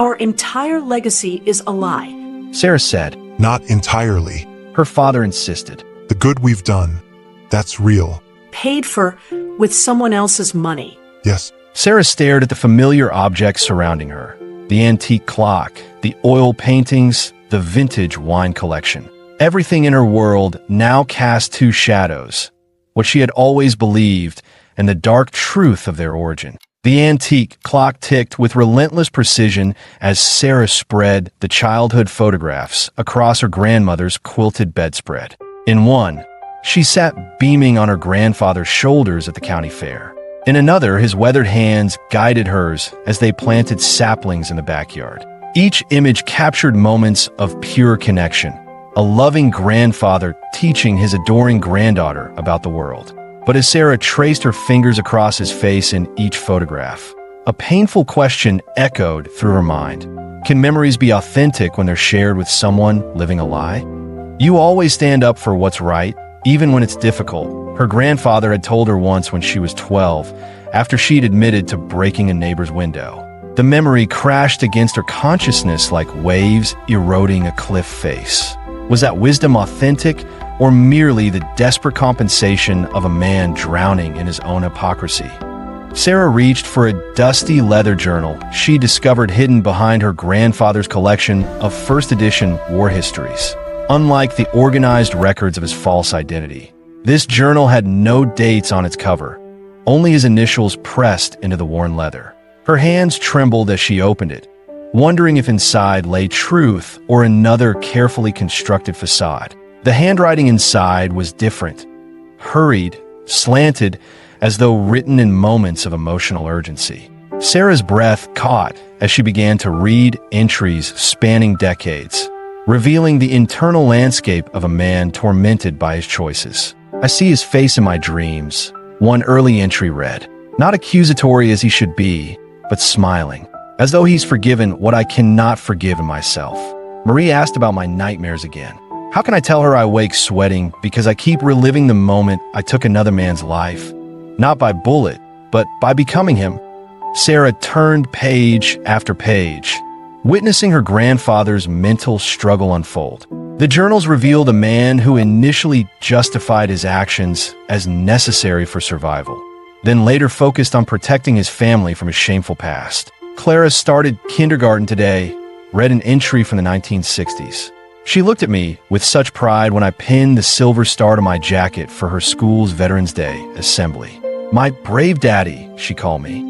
Our entire legacy is a lie. Sarah said. Not entirely. Her father insisted. The good we've done, that's real. Paid for with someone else's money. Yes. Sarah stared at the familiar objects surrounding her. The antique clock, the oil paintings, the vintage wine collection. Everything in her world now cast two shadows, what she had always believed and the dark truth of their origin. The antique clock ticked with relentless precision as Sarah spread the childhood photographs across her grandmother's quilted bedspread. In one, she sat beaming on her grandfather's shoulders at the county fair. In another, his weathered hands guided hers as they planted saplings in the backyard. Each image captured moments of pure connection, a loving grandfather teaching his adoring granddaughter about the world. But as Sarah traced her fingers across his face in each photograph, a painful question echoed through her mind. Can memories be authentic when they're shared with someone living a lie? You always stand up for what's right, even when it's difficult, her grandfather had told her once when she was 12, after she'd admitted to breaking a neighbor's window. The memory crashed against her consciousness like waves eroding a cliff face. Was that wisdom authentic, or merely the desperate compensation of a man drowning in his own hypocrisy? Sarah reached for a dusty leather journal she discovered hidden behind her grandfather's collection of first edition war histories. Unlike the organized records of his false identity, this journal had no dates on its cover, only his initials pressed into the worn leather. Her hands trembled as she opened it, wondering if inside lay truth or another carefully constructed facade. The handwriting inside was different, hurried, slanted, as though written in moments of emotional urgency. Sarah's breath caught as she began to read entries spanning decades, revealing the internal landscape of a man tormented by his choices. I see his face in my dreams, one early entry read, not accusatory as he should be, but smiling, as though he's forgiven what I cannot forgive in myself. Marie asked about my nightmares again. How can I tell her I wake sweating because I keep reliving the moment I took another man's life? Not by bullet, but by becoming him. Sarah turned page after page, witnessing her grandfather's mental struggle unfold. The journals revealed a man who initially justified his actions as necessary for survival, then later focused on protecting his family from his shameful past. Clara started kindergarten today, read an entry from the 1960s. She looked at me with such pride when I pinned the silver star to my jacket for her school's Veterans Day assembly. My brave daddy, she called me.